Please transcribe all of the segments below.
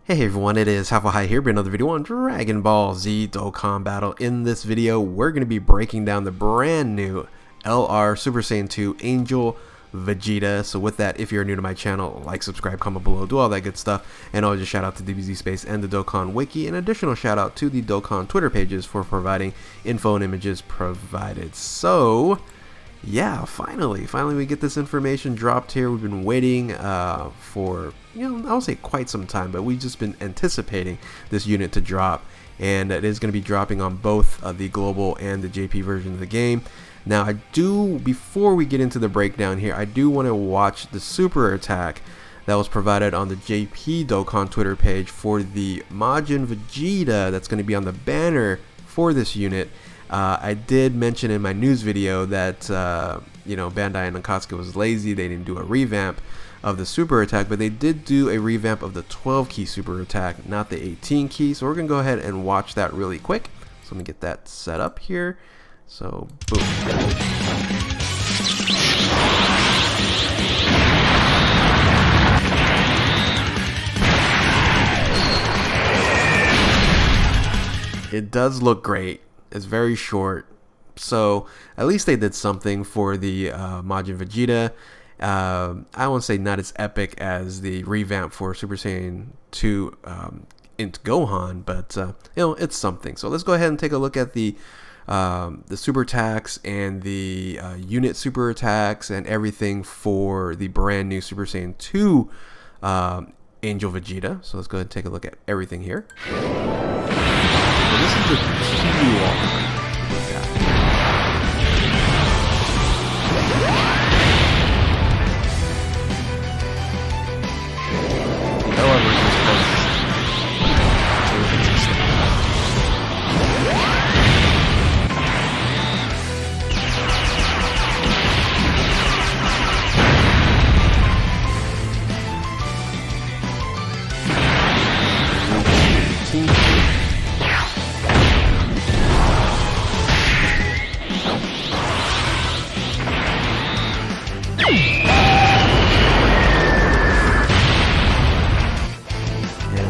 Hey everyone, it is High here, another video on Dragon Ball Z Dokkan Battle. In this video, we're going to be breaking down the brand new LR Super Saiyan 2 Angel Vegeta. So with that, if you're new to my channel, like, subscribe, comment below, do all that good stuff. And always just shout out to DBZ Space and the Dokkan Wiki. An additional shout out to the Dokkan Twitter pages for providing info and images provided. So yeah, finally we get this information dropped here. We've been waiting for, I would say quite some time, but we've just been anticipating this unit to drop, and it is going to be dropping on both the global and the JP version of the game. Now, before we get into the breakdown here, I do want to watch the super attack that was provided on the JP Dokkan Twitter page for the Majin Vegeta that's going to be on the banner for this unit. I did mention in my news video that Bandai and Akatsuki was lazy. They didn't do a revamp of the super attack, but they did do a revamp of the 12 key super attack, not the 18 key. So we're gonna go ahead and watch that really quick. So let me get that set up here. So boom. It does look great. It's very short, so at least they did something for the Majin Vegeta. I won't say not as epic as the revamp for Super Saiyan 2 into Gohan, but it's something. So let's go ahead and take a look at the super attacks and the unit super attacks and everything for the brand new Super Saiyan 2 Angel Vegeta. So let's go ahead and take a look at everything here. So this is the key wall.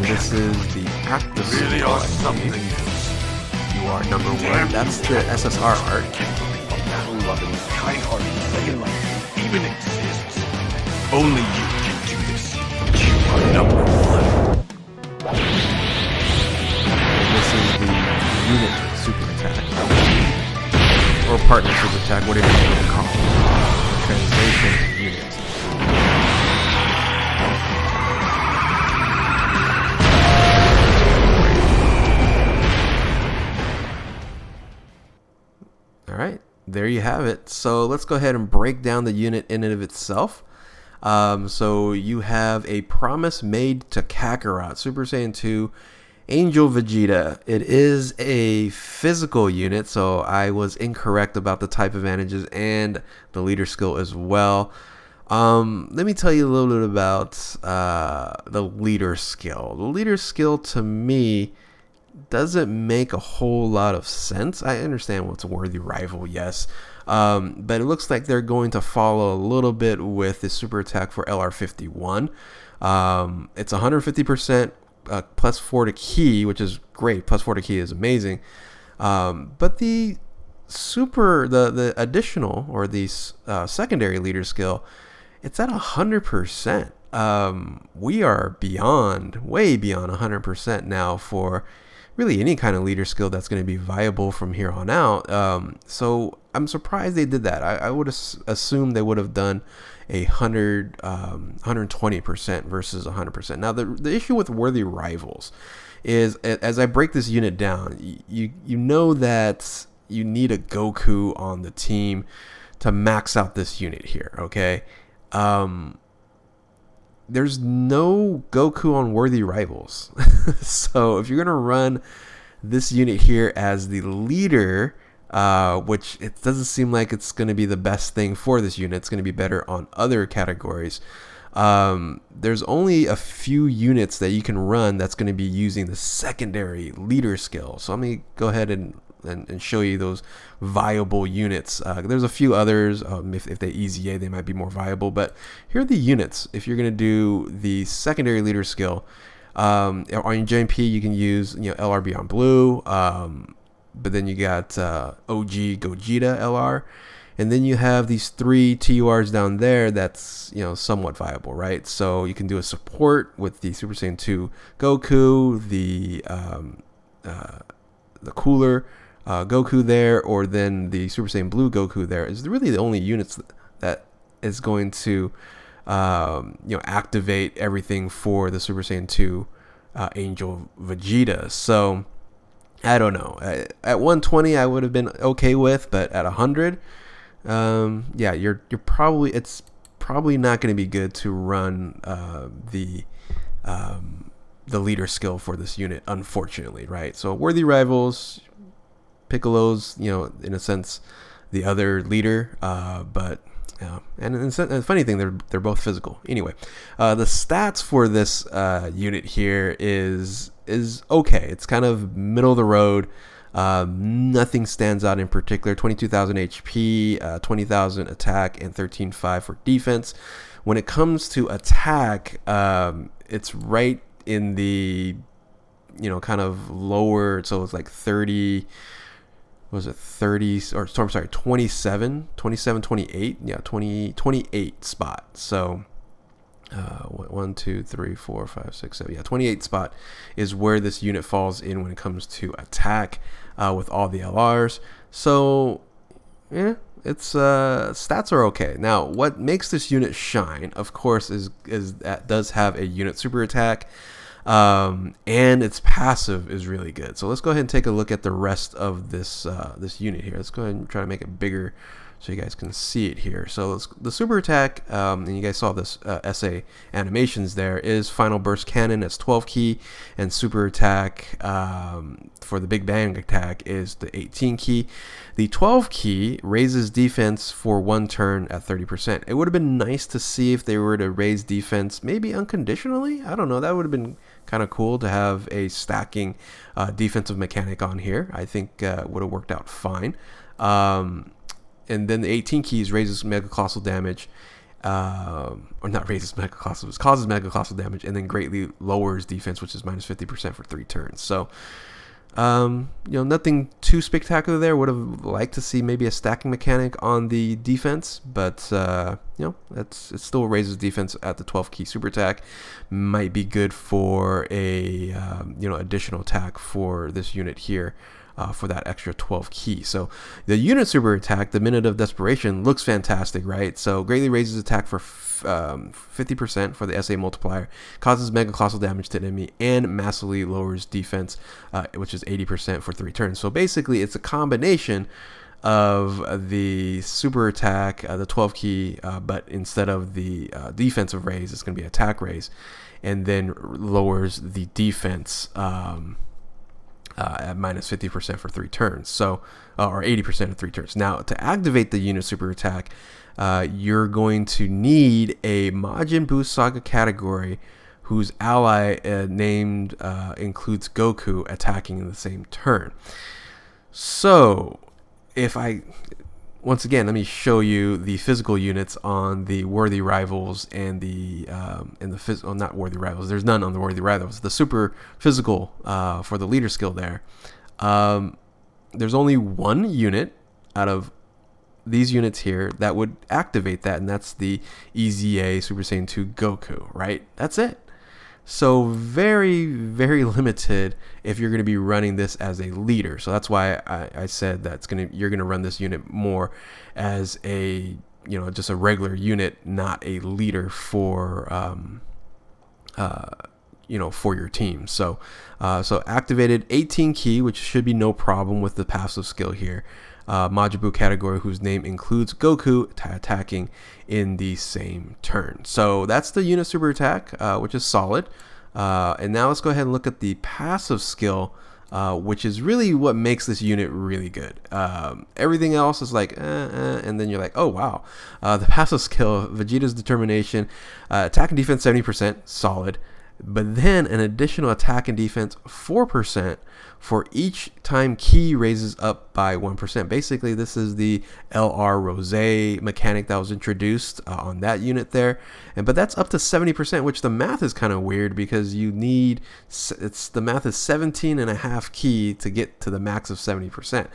This is the active really are something else. You are number one. That's the SSR art. Battle-loving, kind-hearted Saiyan life even exists. Only you can do this. You are number one. This is the unit super attack, or partner super attack, whatever you want to call it. The translation unit. Alright, there you have it. So let's go ahead and break down the unit in and of itself. So you have a promise made to Kakarot, Super Saiyan 2 Angel Vegeta. It is a physical unit, so I was incorrect about the type advantages and the leader skill as well. Let me tell you a little bit about the leader skill. The leader skill to me doesn't make a whole lot of sense. I understand what's a worthy rival, yes, but it looks like they're going to follow a little bit with the super attack for LR51. It's 150% plus 4 to key, which is great. Plus 4 to key is amazing, but the additional or the secondary leader skill, it's at 100%. We are way beyond 100% now for really any kind of leader skill that's going to be viable from here on out. So I'm surprised they did that. I would assume they would have done 120% versus 100%. Now the issue with worthy rivals is, as I break this unit down, you know that you need a Goku on the team to max out this unit here, okay? There's no Goku on worthy rivals. So if you're going to run this unit here as the leader, which it doesn't seem like it's going to be the best thing for this unit, it's going to be better on other categories. There's only a few units that you can run that's going to be using the secondary leader skill. So let me go ahead and show you those viable units. There's a few others. If they EZA, they might be more viable, but here are the units. If you're going to do the secondary leader skill, On your JMP, you can use LR Beyond Blue, but then you got OG Gogeta LR, and then you have these 3 TURs down there. That's somewhat viable, right? So you can do a support with the Super Saiyan 2 Goku, the cooler Goku there, or then the Super Saiyan Blue Goku there is really the only units that is going to activate everything for the Super Saiyan 2 Angel Vegeta. So I don't know. At 120 I would have been okay with, but at 100, yeah, you're probably, it's probably not going to be good to run the leader skill for this unit, unfortunately, right? So worthy rivals, Piccolo's, in a sense, the other leader, but and the funny thing, they're both physical. Anyway, the stats for this unit here is okay. It's kind of middle of the road. Nothing stands out in particular. 22,000 HP, 20,000 attack, and 13.5 for defense. When it comes to attack, it's right in the kind of lower. So it's like 30. Was it 30 or I'm sorry, 27, 28, yeah, 28 spot. So 1, 2, 3, 4, 5, 6, 7, yeah, 28 spot is where this unit falls in when it comes to attack with all the LRs. So yeah, its stats are okay. Now, what makes this unit shine, of course, is that does have a unit super attack. And its passive is really good. So let's go ahead and take a look at the rest of this this unit here. Let's go ahead and try to make it bigger so you guys can see it here. So the super attack, and you guys saw this SA animations there, is Final Burst Cannon. That's 12 key, and super attack for the Big Bang attack is the 18 key. The 12 key raises defense for 1 turn at 30%. It would have been nice to see if they were to raise defense maybe unconditionally. I don't know. That would have been kind of cool to have a stacking defensive mechanic on here. I think would have worked out fine. And then the 18 keys raises Mega Colossal damage, or not raises Mega Colossal, it causes Mega Colossal damage, and then greatly lowers defense, which is minus 50% for 3 turns. So, nothing too spectacular there. Would have liked to see maybe a stacking mechanic on the defense, but it still raises defense at the 12 key super attack. Might be good for a additional attack for this unit here. For that extra 12 key. So the unit super attack, the Minute of Desperation, looks fantastic, right? So greatly raises attack for 50% for the SA multiplier, causes Mega Colossal damage to enemy, and massively lowers defense, which is 80% for 3 turns. So basically, it's a combination of the super attack, the 12 key, but instead of the defensive raise, it's going to be attack raise, and then lowers the defense at minus 50% for 3 turns, so or 80% of 3 turns. Now, to activate the unit super attack, you're going to need a Majin Buu Saga category whose ally named includes Goku attacking in the same turn. So, once again, let me show you the physical units on the worthy rivals and the not worthy rivals. There's none on the worthy rivals. The super physical for the leader skill there. There's only 1 unit out of these units here that would activate that, and that's the EZA Super Saiyan 2 Goku. Right? That's it. So very, very limited if you're going to be running this as a leader. So that's why I said you're going to run this unit more as a just a regular unit, not a leader for for your team. So activated 18 key, which should be no problem with the passive skill here. Majin Buu category whose name includes Goku attacking in the same turn. So that's the unit super attack, which is solid. And now let's go ahead and look at the passive skill, which is really what makes this unit really good. Everything else is like, and then you're like, oh wow. The passive skill, Vegeta's Determination, attack and defense 70%, solid. but then an additional attack and defense 4% for each time ki raises up by 1%. Basically, this is the LR Rose mechanic that was introduced on that unit there, but that's up to 70%, which the math is kind of weird because you need, the math is 17.5 ki to get to the max of 70%.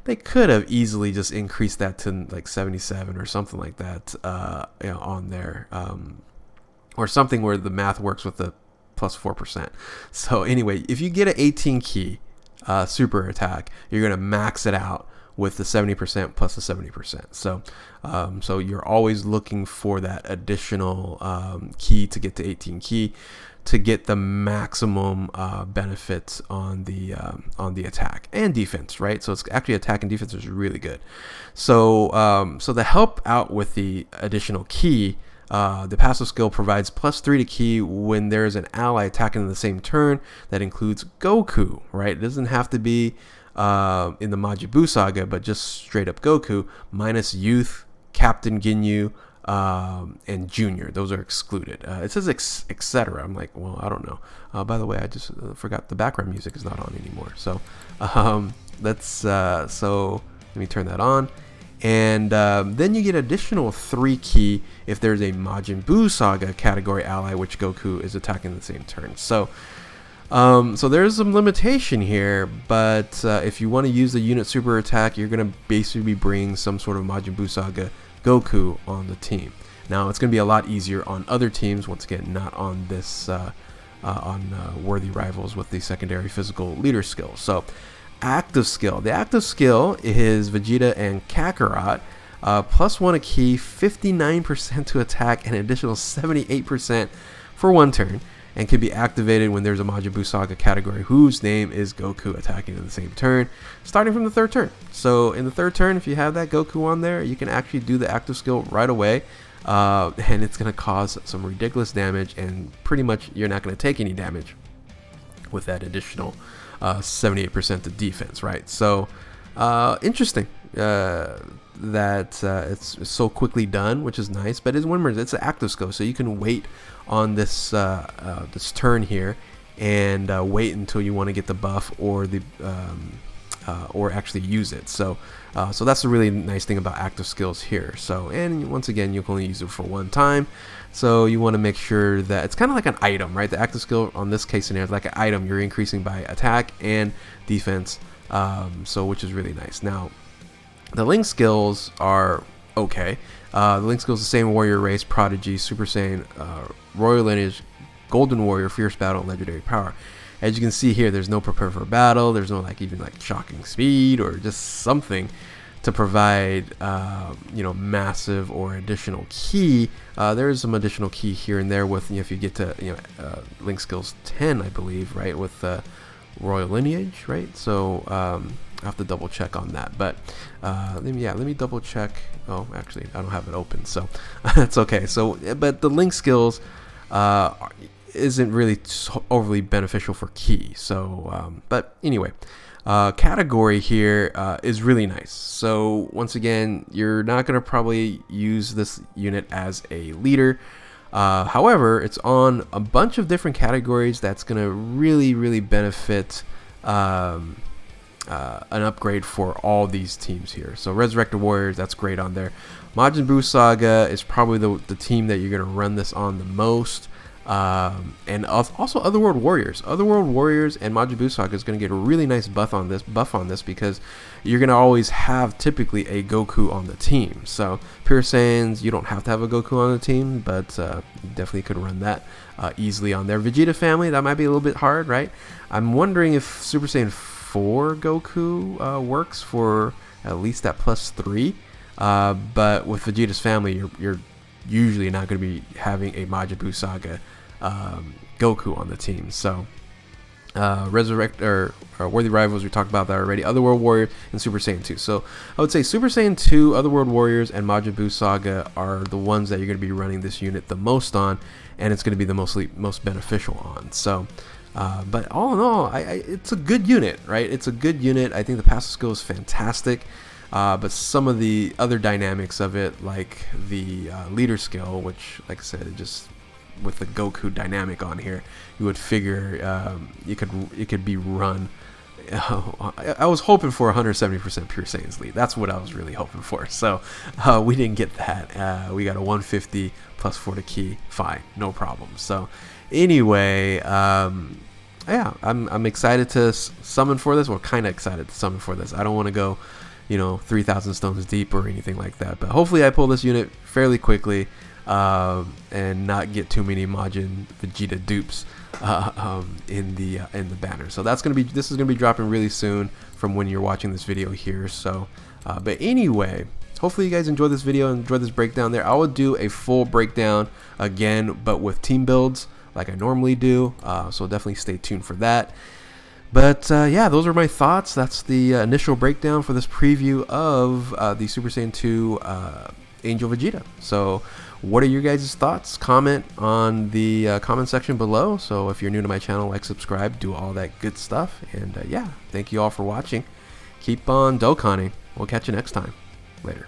They could have easily just increased that to like 77 or something like that, on there, or something where the math works with the plus 4%. So anyway, if you get an 18 ki super attack, you're going to max it out with the 70% plus the 70%. So so you're always looking for that additional ki to get to 18 ki to get the maximum benefits on the attack and defense, right? So it's actually attack and defense is really good. So so to help out with the additional ki, the passive skill provides +3 to ki when there is an ally attacking in the same turn that includes Goku, right? It doesn't have to be in the Majin Buu saga, but just straight up Goku, minus Youth, Captain Ginyu, and Junior. Those are excluded. It says etc. I'm like, well, I don't know. By the way, I just forgot the background music is not on anymore. So so let me turn that on. And then you get additional 3 ki if there's a Majin Buu saga category ally which Goku is attacking the same turn. So so there's some limitation here, but if you want to use the unit super attack, you're going to basically bring some sort of Majin Buu saga Goku on the team. Now it's going to be a lot easier on other teams, once again not on this worthy rivals with the secondary physical leader skill. So active skill, the active skill is Vegeta and Kakarot, +1 a ki, 59% to attack, and an additional 78% for 1 turn, and can be activated when there's a Majin Buu saga category whose name is Goku attacking in the same turn, starting from the 3rd turn. So in the 3rd turn, if you have that Goku on there, you can actually do the active skill right away, and it's going to cause some ridiculous damage, and pretty much you're not going to take any damage with that additional 78% to defense, right? So interesting that it's so quickly done, which is nice. But it's an active skill, so you can wait on this this turn here and wait until you want to get the buff or the or actually use it. So so that's a really nice thing about active skills here. So, and once again, you can only use it for 1 time. So you want to make sure that it's kind of like an item, right? The active skill on this case scenario is like an item. You're increasing by attack and defense, so which is really nice. Now, the link skills are okay. The link skills the same warrior race, prodigy, Super Saiyan, royal lineage, golden warrior, fierce battle, and legendary power. As you can see here, there's no prepare for battle. There's no even shocking speed or just something to provide massive or additional ki. There is some additional ki here and there with if you get to link skills 10, I believe, right, with royal lineage, right? So I have to double check on that, but let me double check. Oh, actually I don't have it open, so that's okay. So but the link skills isn't really overly beneficial for ki. So but anyway, category here is really nice. So once again, you're not going to probably use this unit as a leader. However, it's on a bunch of different categories that's going to really benefit an upgrade for all these teams here. So Resurrected Warriors, that's great on there. Majin Buu Saga is probably the team that you're going to run this on the most. And also Otherworld Warriors. Otherworld Warriors and Majin Buu Saga is going to get a really nice buff on this because you're going to always have typically a Goku on the team. So Pure Saiyans, you don't have to have a Goku on the team, but you definitely could run that easily on there. Vegeta family, that might be a little bit hard, right? I'm wondering if Super Saiyan 4 Goku works for at least that +3, but with Vegeta's family, you're usually not going to be having a Majin Buu Saga Goku on the team. So Resurrect or Worthy Rivals, we talked about that already. Otherworld Warrior and Super Saiyan 2. So I would say Super Saiyan 2, Otherworld Warriors, and Majin Buu Saga are the ones that you're going to be running this unit the most on, and it's going to be the most beneficial on. So but all in all, it's a good unit, right? It's a good unit. I think the passive skill is fantastic. But some of the other dynamics of it, like the leader skill, which, like I said, it just with the Goku dynamic on here, you would figure it could be run. I was hoping for 170% Pure Saiyan's Lead. That's what I was really hoping for. So we didn't get that. We got a 150 plus 4 to key. Fine, no problem. So anyway, yeah, I'm excited to summon for this. Well, kind of excited to summon for this. I don't want to go, 3,000 stones deep or anything like that. But hopefully I pull this unit fairly quickly and not get too many Majin Vegeta dupes in the banner. So this is gonna be dropping really soon from when you're watching this video here. So but anyway, hopefully you guys enjoyed this video and enjoyed this breakdown there. I will do a full breakdown again, but with team builds like I normally do, so definitely stay tuned for that. But yeah, those are my thoughts. That's the initial breakdown for this preview of the Super Saiyan 2 Angel Vegeta. So what are your guys' thoughts? Comment on the comment section below. So if you're new to my channel, like, subscribe, do all that good stuff. And yeah, thank you all for watching. Keep on Dokkaning. We'll catch you next time. Later.